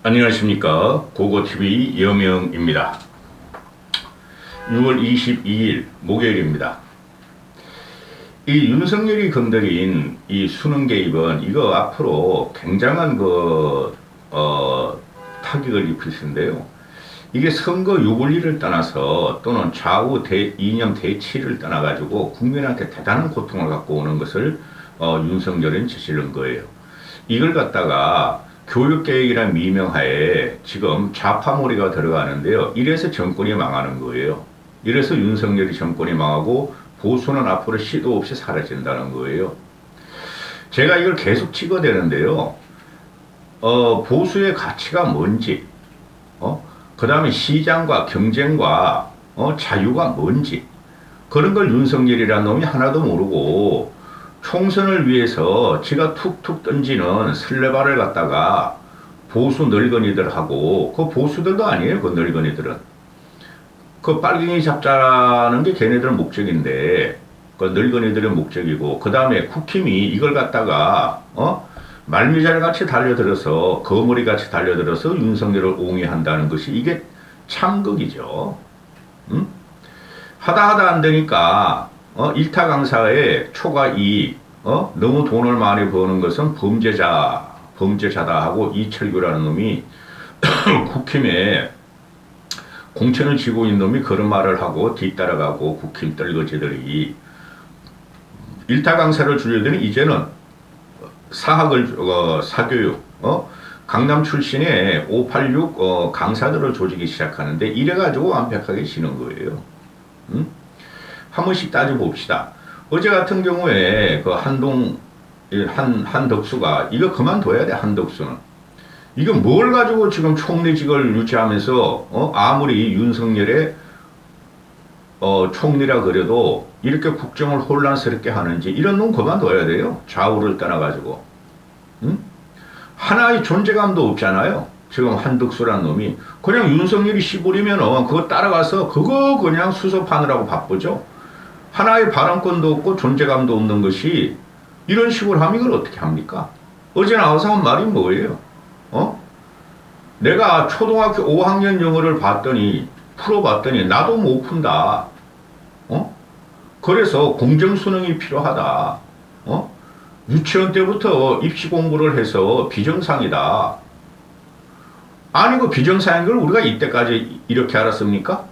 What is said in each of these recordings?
안녕하십니까. 고고TV 여명입니다. 6월 22일 목요일입니다. 이 윤석열이 건드린 이 수능 개입은 이거 앞으로 굉장한 타격을 입힐 텐데요. 이게 선거 유불리를 떠나서 또는 좌우 이념 대치를 떠나가지고 국민한테 대단한 고통을 갖고 오는 것을 윤석열은 저지른 거예요. 이걸 갖다가 교육개혁이라는 미명하에 지금 좌파몰이가 들어가는데요. 이래서 정권이 망하는 거예요. 이래서 윤석열이 정권이 망하고 보수는 앞으로 시도 없이 사라진다는 거예요. 제가 이걸 계속 찍어대는데요. 보수의 가치가 뭔지, 그 다음에 시장과 경쟁과 자유가 뭔지, 그런 걸 윤석열이라는 놈이 하나도 모르고 총선을 위해서 지가 툭툭 던지는 설레발을 갖다가 보수 늙은이들하고, 그 보수들도 아니에요. 그 늙은이들은 그 빨갱이 잡자라는 게 걔네들 목적인데, 그 늙은이들의 목적이고, 그 다음에 국힘이 이걸 갖다가 말미잘 같이 달려들어서, 거머리 같이 달려들어서 윤석열을 옹호한다는 것이 이게 참극이죠. 하다 안 되니까 일타 강사의 초과 이익, 너무 돈을 많이 버는 것은 범죄자다 하고 이철규라는 놈이 국힘에 공천을 쥐고 있는 놈이 그런 말을 하고 뒤따라가고, 국힘 떨거지들이 일타 강사를 주려더니 이제는 사교육, 강남 출신의 586 강사들을 조지기 시작하는데, 이래가지고 완벽하게 지는 거예요. 한 번씩 따져봅시다. 어제 같은 경우에 그 한덕수가 이거 그만둬야 돼. 한덕수는 이거 뭘 가지고 지금 총리직을 유지하면서 아무리 윤석열의 총리라 그래도 이렇게 국정을 혼란스럽게 하는지, 이런 놈 그만둬야 돼요. 좌우를 떠나가지고. 하나의 존재감도 없잖아요. 지금 한덕수란 놈이 그냥 윤석열이 씨부리면은 그거 따라가서 그거 그냥 수습하느라고 바쁘죠. 하나의 발언권도 없고 존재감도 없는 것이 이런 식으로 하면 이걸 어떻게 합니까? 어제 나와서 한 말이 뭐예요? 내가 초등학교 5학년 영어를 풀어봤더니 나도 못 푼다. 그래서 공정수능이 필요하다. 유치원 때부터 입시 공부를 해서 비정상이다. 아니, 그 비정상인 걸 우리가 이때까지 이렇게 알았습니까?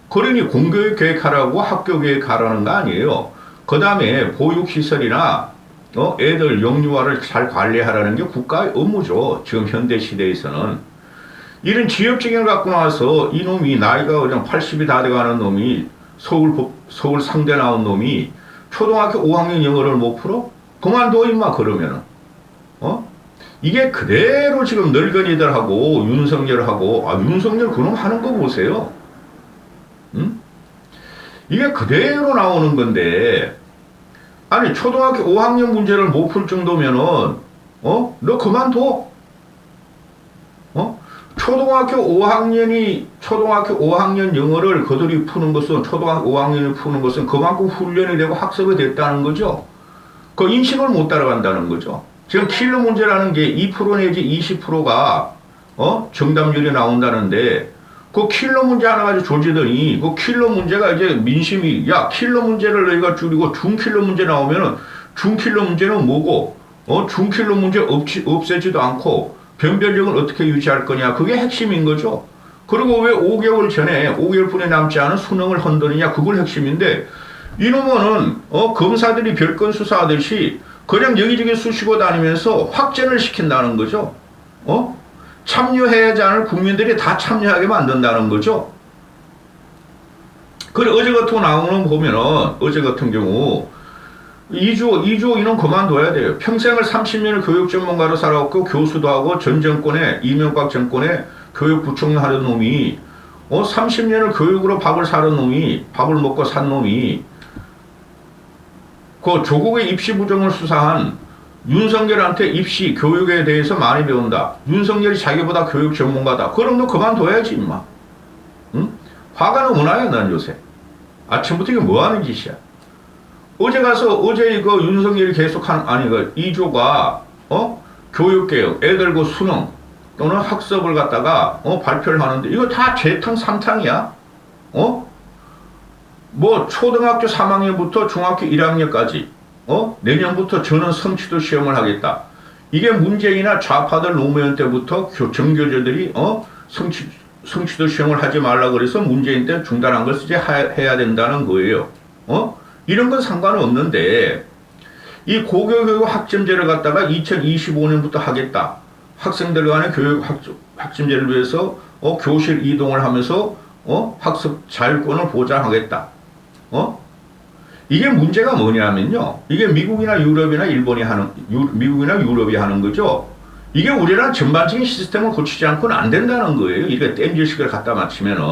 그러니 공교육 계획하라고 학교 계획하라는 거 아니에요. 그 다음에 보육시설이나 애들 영유아를 잘 관리하라는 게 국가의 업무죠. 지금 현대 시대에서는. 이런 지역적인 걸 갖고 나와서 이놈이 나이가 그냥 80이 다 돼가는 놈이 서울 상대 나온 놈이 초등학교 5학년 영어를 못 풀어? 그만둬 임마. 그러면은 이게 그대로 지금 늙은이들하고 윤석열하고, 윤석열 그놈 하는 거 보세요. 이게 그대로 나오는 건데, 아니 초등학교 5학년 문제를 못 풀 정도면은 너 그만둬. 초등학교 5학년 영어를 그들이 푸는 것은, 초등학교 5학년이 푸는 것은 그만큼 훈련이 되고 학습이 됐다는 거죠. 그 인식을 못 따라간다는 거죠. 지금 킬러 문제라는 게 2% 내지 20%가 정답률이 나온다는데, 그 킬러 문제 하나 가지고 조지더니, 그 킬러 문제가 이제 민심이, 야 킬러 문제를 너희가 줄이고 중킬러 문제 나오면은, 중킬러 문제는 뭐고, 중킬러 문제 없애지도 않고 변별력을 어떻게 유지할 거냐, 그게 핵심인 거죠. 그리고 왜 5개월 전에 5개월뿐이 남지 않은 수능을 흔드느냐, 그걸 핵심인데, 이놈은 검사들이 별건 수사하듯이 그냥 여기저기 쑤시고 다니면서 확전을 시킨다는 거죠. 참여해야지 않을 국민들이 다 참여하게 만든다는 거죠. 그래, 어제 같은 나오는 거 보면은, 어제 같은 경우, 이주 이놈 그만둬야 돼요. 평생을 30년을 교육 전문가로 살아왔고, 교수도 하고, 전 정권에, 이명박 정권에 교육부총리 하는 놈이, 30년을 교육으로 밥을 먹고 산 놈이, 그 조국의 입시 부정을 수사한 윤석열한테 입시, 교육에 대해서 많이 배운다. 윤석열이 자기보다 교육 전문가다. 그럼 너 그만둬야지, 임마. 화가 너무 나요, 난 요새. 아침부터 이게 뭐 하는 짓이야. 어제 이거 윤석열이 계속한, 2조가, 교육개혁, 애들 그 수능, 또는 학습을 갖다가 발표를 하는데 이거 다 재탕 3탕이야. 뭐 초등학교 3학년부터 중학교 1학년까지 내년부터 저는 성취도 시험을 하겠다. 이게 문재인이나 좌파들 노무현 때부터 정교조들이 성취도 시험을 하지 말라 그래서 문재인 때 중단한 걸 이제 해야 된다는 거예요. 이런 건 상관없는데 이 고교교육 학점제를 갖다가 2025년부터 하겠다. 학생들 간의 교육 학점제를 위해서 교실 이동을 하면서 학습 자율권을 보장하겠다. 이게 문제가 뭐냐면요. 이게 미국이나 유럽이나 미국이나 유럽이 하는 거죠. 이게 우리랑 전반적인 시스템을 고치지 않고는 안 된다는 거예요. 이게 땜질식을 갖다 맞추면은,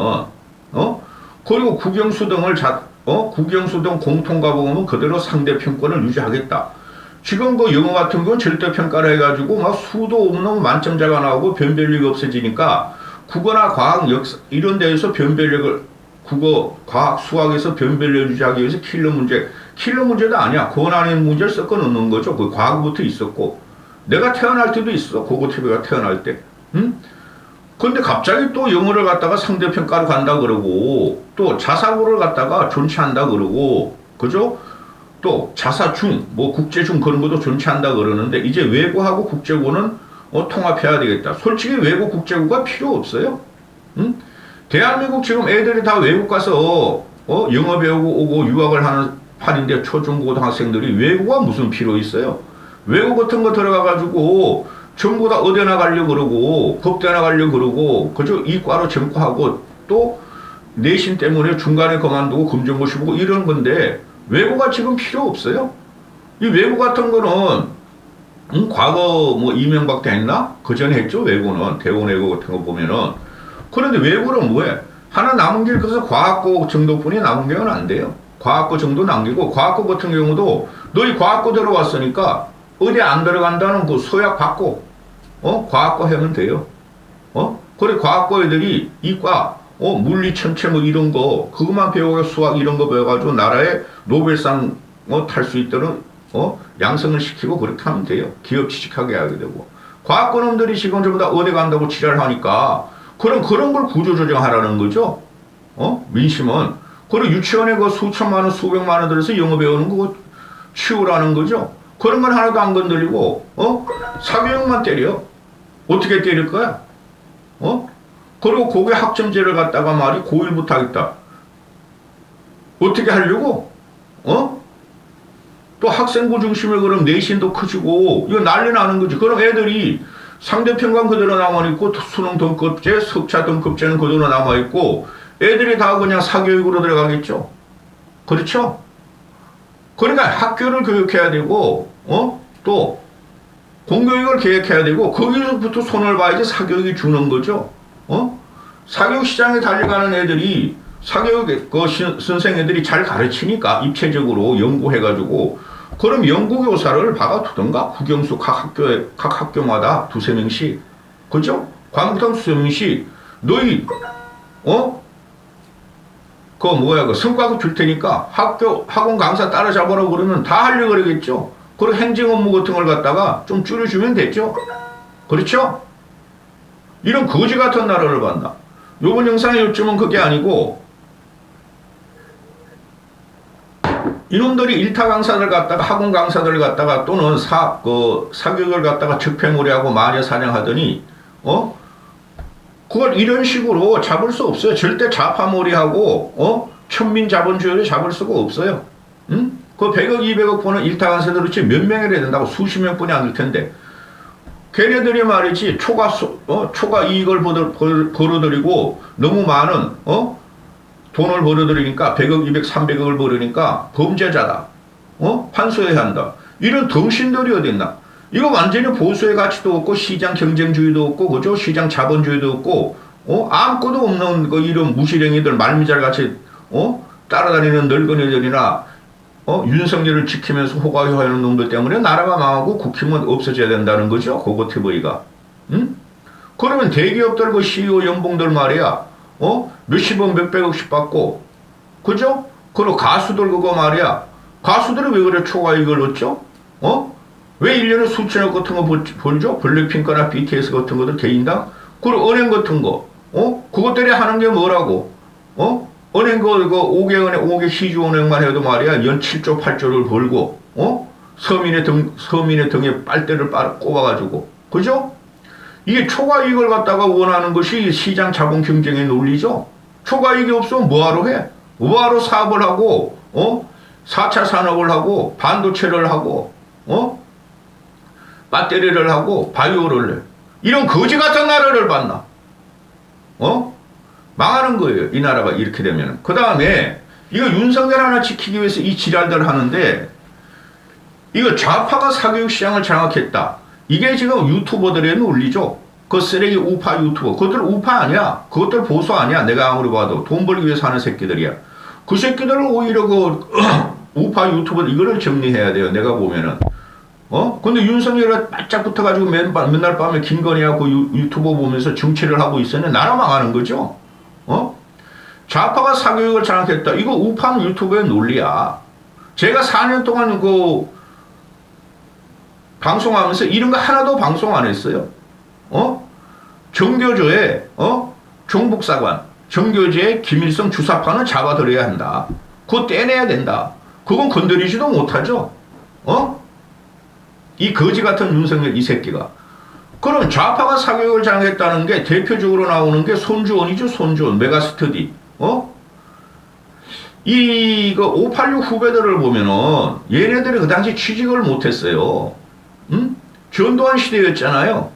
그리고 국영수 등 공통과목은 그대로 상대평가를 유지하겠다. 지금 그 영어 같은 건 절대평가를 해가지고 막 수도 없는 만점자가 나오고 변별력이 없어지니까 국어나 과학, 역사, 이런 데에서 변별력을 국어, 과학, 수학에서 변별력 유지하기 위해서 킬러 문제도 아니야. 권한의 문제를 섞어 놓는 거죠. 그 과거부터 있었고. 내가 태어날 때도 있어. 고고TV가 태어날 때. 근데 갑자기 또 영어를 갖다가 상대평가로 간다 그러고, 또 자사고를 갖다가 존치한다 그러고, 그죠? 또 자사중, 뭐 국제중 그런 것도 존치한다 그러는데, 이제 외고하고 국제고는 통합해야 되겠다. 솔직히 외고 국제고가 필요 없어요. 대한민국 지금 애들이 다 외국 가서 영어 배우고 오고 유학을 하는 판인데 초중고등학생들이 외고가 무슨 필요 있어요? 외고 같은 거 들어가가지고 전부 다 어디나 가려고 그러고 법대나 가려고 그러고 그저 이과로 전과하고 또 내신 때문에 중간에 그만두고 검정고시 보고 이런 건데 외고가 지금 필요 없어요. 이 외고 같은 거는 과거 뭐 이명박 때 했나? 그 전에 했죠. 외고는 대원 외고 같은 거 보면은. 그런데 외고는 뭐해? 하나 남은 게 그래서 과학고 정도뿐이 남은 게는 안 돼요. 과학고 정도 남기고 과학고 같은 경우도 너희 과학고 들어왔으니까 어디 안 들어간다는 그 서약 받고 과학고 하면 돼요. 그래 과학고 애들이 이과 물리 천체 뭐 이런 거 그것만 배우고 수학 이런 거 배워가지고 나라에 노벨상 탈 수 있도록 양성을 시키고 그렇게 하면 돼요. 기업 취직하게 하게 되고. 과학고 놈들이 지금 전부 다 어디 간다고 지랄하니까 그런 걸 구조조정하라는 거죠. 민심은. 그리고 유치원에 그 수천만 원, 수백만 원 들여서 영어 배우는 거 치우라는 거죠. 그런 건 하나도 안 건드리고, 사교육만 때려. 어떻게 때릴 거야? 그리고 거기에 학점제를 갖다가 말이 고1부터 하겠다. 어떻게 하려고? 또 학생부 중심에 그럼 내신도 커지고, 이거 난리 나는 거지. 그럼 애들이 상대평가는 그대로 남아있고, 수능 등급제, 석차 등급제는 그대로 남아있고, 애들이 다 그냥 사교육으로 들어가겠죠. 그렇죠? 그러니까 학교를 교육해야 되고, 또, 공교육을 계획해야 되고, 거기서부터 손을 봐야지 사교육이 주는 거죠. 사교육 시장에 달려가는 애들이, 사교육 선생 애들이 잘 가르치니까, 입체적으로 연구해가지고, 그럼 연구교사를 박아두던가, 국영수 각 학교마다 두세 명씩, 그죠? 과목당 두세 명씩, 너희, 그 성과급 줄 테니까 학원 강사 따라잡으라고 그러면 다 하려고 그러겠죠. 그리고 행정 업무 같은 걸 갖다가 좀 줄여주면 됐죠. 그렇죠? 이런 거지 같은 나라를 봤나. 요번 영상의 요점은 그게 아니고, 이놈들이 일타 강사들 갖다가 학원 강사들 갖다가 또는 사교육을 갖다가 적폐무례하고 마녀 사냥하더니, 그걸 이런 식으로 잡을 수 없어요. 절대 좌파몰이하고 천민자본주의를 잡을 수가 없어요. 응? 그 100억, 200억 버는 일타 강사들 그렇지 몇 명이나 해야 된다고 수십 명뿐이 안 될 텐데. 걔네들이 말이지 초과 이익을 벌어들이고 너무 많은 돈을 벌어들이니까 100억, 200, 300억을 벌으니까 범죄자다. 판소해야 한다. 이런 덩신들이 어딨나. 이거 완전히 보수의 가치도 없고 시장 경쟁주의도 없고 그죠? 시장 자본주의도 없고 아무것도 없는 이런 무시랭이들 말미잘같이 따라다니는 늙은이들이나 윤석열을 지키면서 호가호하는 놈들 때문에 나라가 망하고 국힘은 없어져야 된다는 거죠. 고고TV가. 응? 그러면 대기업들 그 CEO 연봉들 말이야 몇십억 몇백억씩 받고 그죠? 그리고 가수들 그거 말이야 가수들이 왜 그래 초과 이익을 얻죠? 왜 1년에 수천억 같은 거 벌죠? 블랙핑크나 BTS 같은 것들 개인당? 그리고 은행 같은 거, 그것들이 하는 게 뭐라고? 은행 그 5개 은행, 5개 시주은행만 해도 말이야, 연 7조, 8조를 벌고, 서민의 등에 빨대를 꼽아가지고, 그죠? 이게 초과이익을 갖다가 원하는 것이 시장 자본 경쟁의 논리죠? 초과이익이 없으면 뭐하러 해? 뭐하러 사업을 하고, 4차 산업을 하고, 반도체를 하고, 배터리를 하고, 바이오를 해. 이런 거지 같은 나라를 봤나? 망하는 거예요. 이 나라가 이렇게 되면. 그 다음에, 이거 윤석열 하나 지키기 위해서 이 지랄들 하는데, 이거 좌파가 사교육 시장을 장악했다. 이게 지금 유튜버들의 논리죠. 그 쓰레기 우파 유튜버. 그것들 우파 아니야. 그것들 보수 아니야. 내가 아무리 봐도. 돈 벌기 위해서 하는 새끼들이야. 그 새끼들은 오히려 그 우파 유튜버 이거를 정리해야 돼요. 내가 보면은. 근데 윤석열이 바짝 붙어가지고 맨날 밤에 김건희하고 유튜버 보면서 정치를 하고 있었는데 나라 망하는 거죠. 좌파가 사교육을 장악했다. 이거 우파 유튜버의 논리야. 제가 4년 동안 방송하면서 이런 거 하나도 방송 안 했어요. 정교조의, 종북사관, 정교조의 김일성 주사파는 잡아들여야 한다. 그거 떼내야 된다. 그건 건드리지도 못하죠. 이 거지 같은 윤석열 이 새끼가. 그럼 좌파가 사교육을 장악했다는 게 대표적으로 나오는 게 손주원이죠. 손주원. 메가스터디. 이거 586 후배들을 보면은 얘네들이 그 당시 취직을 못했어요. 전두환 시대였잖아요.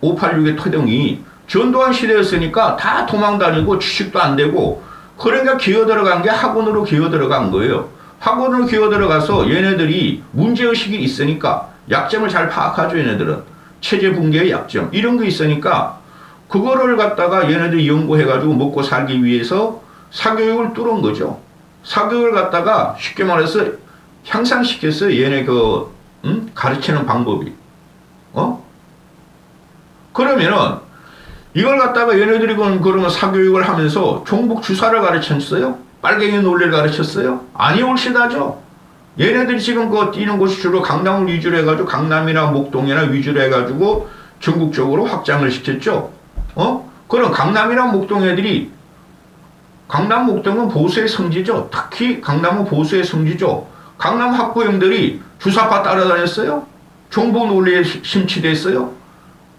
586의 토종이 전두환 시대였으니까 다 도망다니고 취직도 안 되고 그러니까 기어 들어간 게 학원으로 기어 들어간 거예요. 학원으로 기어 들어가서 얘네들이 문제의식이 있으니까 약점을 잘 파악하죠. 얘네들은 체제 붕괴의 약점 이런 거 있으니까 그거를 갖다가 얘네들이 연구해가지고 먹고 살기 위해서 사교육을 뚫은 거죠. 사교육을 갖다가 쉽게 말해서 향상시켰어요. 얘네 가르치는 방법이. 그러면은 이걸 갖다가 얘네들이 그러면 사교육을 하면서 종북 주사를 가르쳤어요? 빨갱이 논리를 가르쳤어요? 아니 올시다죠. 얘네들이 지금 뛰는 곳이 주로 강남을 위주로 해가지고 강남이나 목동이나 위주로 해가지고 전국적으로 확장을 시켰죠. 그럼 강남이나 목동 애들이 강남 목동은 보수의 성지죠. 특히 강남은 보수의 성지죠. 강남 학부형들이 주사파 따라다녔어요? 종북 논리에 심취됐어요?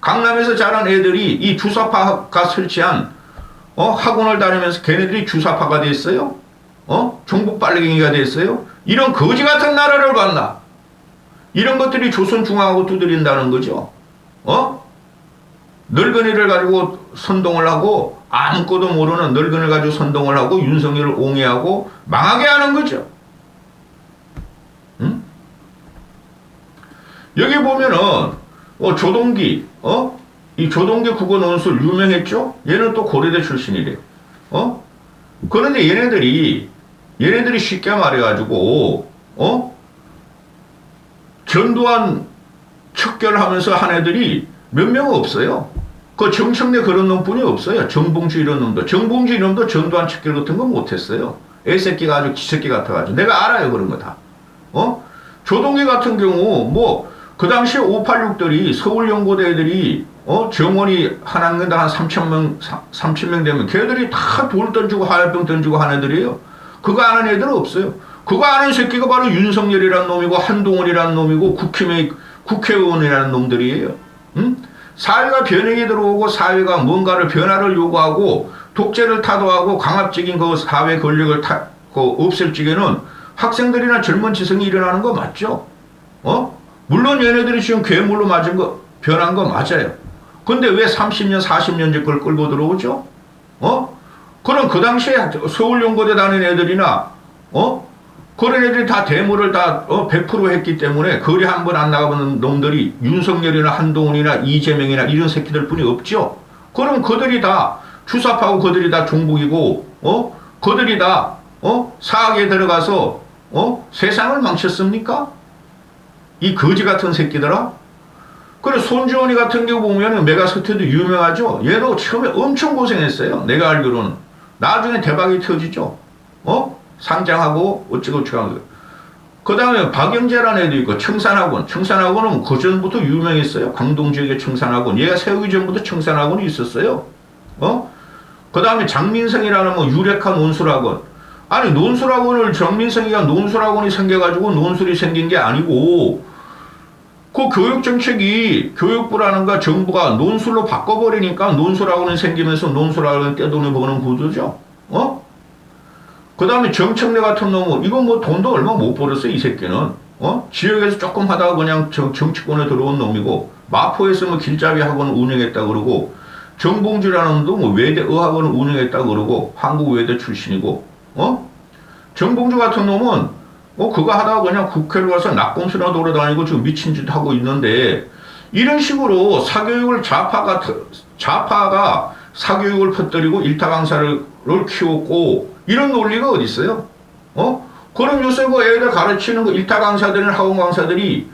강남에서 자란 애들이 이 주사파가 설치한 학원을 다니면서 걔네들이 주사파가 됐어요? 종북 빨갱이가 됐어요? 이런 거지 같은 나라를 봤나? 이런 것들이 조선중앙하고 두드린다는 거죠. 늙은이를 가지고 선동을 하고 아무것도 모르는 늙은이를 가지고 선동을 하고 윤석열을 옹해하고 망하게 하는 거죠. 여기 보면은 조동기 이 조동기 국어 논술 유명했죠? 얘는 또 고려대 출신이래. 그런데 얘네들이 쉽게 말해가지고 전두환 척결하면서 한 애들이 몇 명 없어요. 그 정청래 그런 놈뿐이 없어요. 정봉주 이런 놈도. 정봉주 이런 놈도 전두환 척결 같은 거 못했어요. 애새끼가 아주 기새끼 같아가지고. 내가 알아요 그런 거 다. 조동기 같은 경우 그 당시에 586들이 서울연고대 애들이 정원이 한 학년당 한 3,000명 되면 걔들이 다 돌 던지고 화염병 던지고 하는 애들이에요. 그거 아는 애들은 없어요. 그거 아는 새끼가 바로 윤석열이라는 놈이고 한동훈이라는 놈이고 국회의원이라는 놈들이에요. 사회가 변혁이 들어오고 사회가 뭔가를 변화를 요구하고 독재를 타도하고 강압적인 그 사회 권력을 없앨 적에는 학생들이나 젊은 지성이 일어나는 거 맞죠? 물론 얘네들이 지금 괴물로 변한 거 맞아요. 근데 왜 30년, 40년 전 걸 끌고 들어오죠? 그럼 그 당시에 서울연고대 다니는 애들이나, 그런 애들이 다 데모를 다 100% 했기 때문에 거리 한 번 안 나가보는 놈들이 윤석열이나 한동훈이나 이재명이나 이런 새끼들 뿐이 없죠? 그럼 그들이 다 주사파고 그들이 다 종북이고, 그들이 다, 사학에 들어가서, 세상을 망쳤습니까? 이 거지 같은 새끼들아? 그래, 손주원이 같은 경우 보면 메가스터디 유명하죠? 얘도 처음에 엄청 고생했어요. 내가 알기로는. 나중에 대박이 터지죠? 상장하고 어쩌고저쩌고 하는 거. 그 다음에 박영재라는 애도 있고 청산학원. 청산학원은 그전부터 유명했어요. 광동 지역의 청산학원. 얘가 세우기 전부터 청산학원이 있었어요. 그 다음에 장민성이라는 뭐 유레카 논술학원. 아니 논술학원을 장민성이가 논술학원이 생겨가지고 논술이 생긴 게 아니고 그 교육정책이 교육부라는가 정부가 논술로 바꿔버리니까 논술학원이 생기면서 논술학원을 떼돈을 버는 구조죠. 그 다음에 정청래 같은 놈은 이거 뭐 돈도 얼마 못 벌었어요. 이 새끼는. 지역에서 조금 하다가 그냥 정치권에 들어온 놈이고 마포에서 뭐 길잡이 학원을 운영했다 그러고 정봉주라는 놈도 뭐 외대 의학원을 운영했다 그러고 한국 외대 출신이고 정봉주 같은 놈은 그거 하다가 그냥 국회로 가서 낙검수나 돌아다니고 지금 미친 짓 하고 있는데 이런 식으로 사교육을 좌파가 사교육을 퍼뜨리고 일타 강사를 키웠고 이런 논리가 어디 있어요? 그럼 요새 그 애들 가르치는 그 일타 강사들이나 학원 강사들이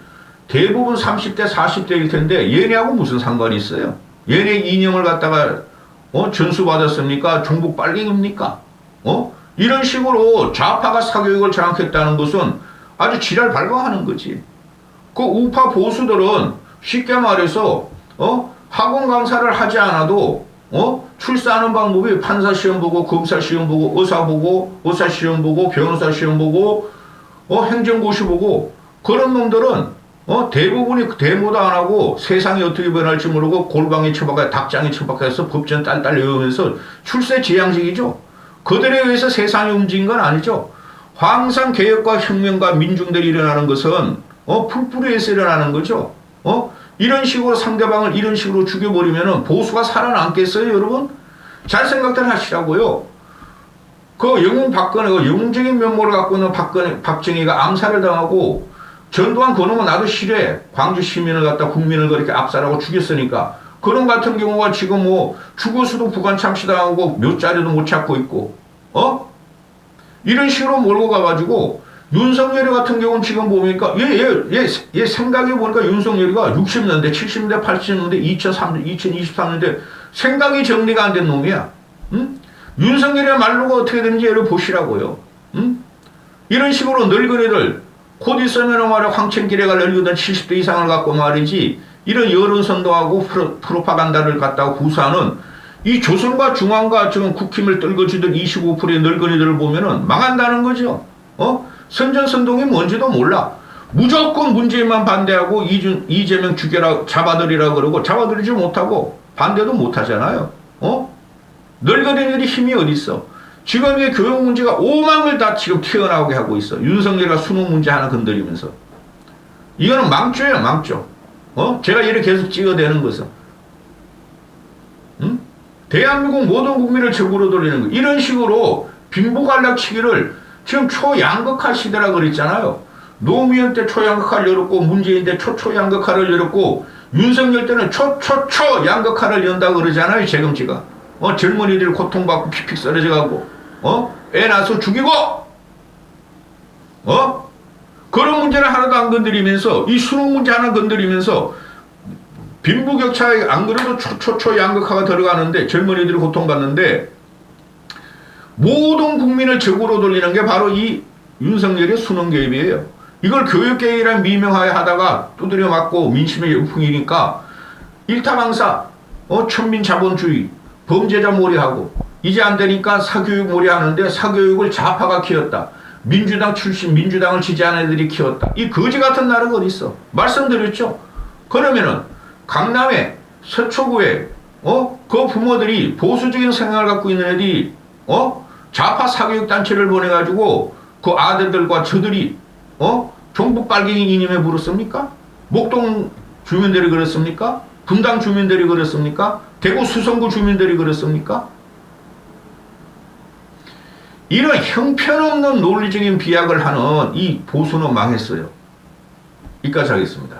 대부분 30대 40대일 텐데 얘네하고 무슨 상관이 있어요? 얘네 이념을 갖다가 전수 받았습니까? 종북 빨갱입니까? 이런 식으로 좌파가 사교육을 장악했다는 것은 아주 지랄 발광하는 거지. 그 우파 보수들은 쉽게 말해서 학원 강사를 하지 않아도 출사하는 방법이 판사 시험 보고 검사 시험 보고 의사 보고 의사 시험 보고 변호사 시험 보고 행정고시 보고 그런 놈들은 대부분이 데모도 안 하고 세상이 어떻게 변할지 모르고 골방에 처박아 닭장에 처박아서 법전 딸딸 외우면서 출세 지향식이죠. 그들에 의해서 세상이 움직인 건 아니죠. 항상 개혁과 혁명과 민중들이 일어나는 것은 풀뿌리에서 일어나는 거죠. 이런 식으로 상대방을 이런 식으로 죽여버리면 보수가 살아남겠어요, 여러분? 잘 생각들 하시라고요. 그 영웅박근혜, 영웅적인 면모를 갖고 있는 박정희가 암살을 당하고 전두환 그놈은 나도 싫어해. 광주 시민을 갖다 국민을 그렇게 압살하고 죽였으니까. 그런 같은 경우가 지금 뭐 죽어서도 부관 참시당하고 몇 자리도 못 찾고 있고, 이런 식으로 몰고 가가지고 윤석열 같은 경우는 지금 보니까 얘 생각해 보니까 윤석열이가 60년대, 70년대, 80년대, 2023년대 생각이 정리가 안 된 놈이야. 윤석열의 말로가 어떻게 되는지 얘를 보시라고요. 이런 식으로 늙은이들 곧 있으면 말이야 황천길에 갈 늙은이들 70대 이상을 갖고 말이지 이런 여론선동하고 프로파간다를 갖다가 구사하는 이 조선과 중앙과 지금 국힘을 떨궈주던 25%의 늙은이들을 보면은 망한다는 거죠. 선전선동이 뭔지도 몰라. 무조건 문재인만 반대하고 이재명 죽여라 잡아들이라 그러고 잡아들이지 못하고 반대도 못하잖아요. 늙은이들이 힘이 어디 있어? 지금 이 교육 문제가 오망을 다 지금 튀어나오게 하고 있어. 윤석열과 수능 문제 하나 건드리면서. 이거는 망조예요, 망조. 제가 이렇게 계속 찍어대는 것은. 대한민국 모든 국민을 적으로 돌리는 거. 이런 식으로 빈부갈락치기를 지금 초양극화 시대라 그랬잖아요. 노무현 때 초양극화를 열었고 문재인 때 초초양극화를 열었고 윤석열 때는 초양극화를 연다 그러잖아요. 재검지가. 젊은이들 고통받고 픽픽 쓰러져가고 애 낳아서 죽이고 그런 문제를 하나도 안 건드리면서 이 수능 문제 하나 건드리면서 빈부격차에 안 그래도 초양극화가 들어가는데 젊은이들이 고통받는데 모든 국민을 적으로 돌리는 게 바로 이 윤석열의 수능 개입이에요. 이걸 교육개혁이란 미명하에 하다가 두드려 맞고 민심의 열풍이니까 일타강사, 천민자본주의, 범죄자 몰이하고 이제 안 되니까 사교육 몰이하는데 사교육을 좌파가 키웠다. 민주당 출신 민주당을 지지하는 애들이 키웠다. 이 거지 같은 나라가 어디 있어? 말씀드렸죠. 그러면은 강남에 서초구에 그 부모들이 보수적인 생각을 갖고 있는 애들이 좌파 사교육 단체를 보내가지고 그 아들들과 저들이 종북 빨갱이 이념에 물었습니까? 목동 주민들이 그랬습니까? 분당 주민들이 그랬습니까? 대구 수성구 주민들이 그랬습니까? 이런 형편없는 논리적인 비약을 하는 이 보수는 망했어요. 여기까지 하겠습니다.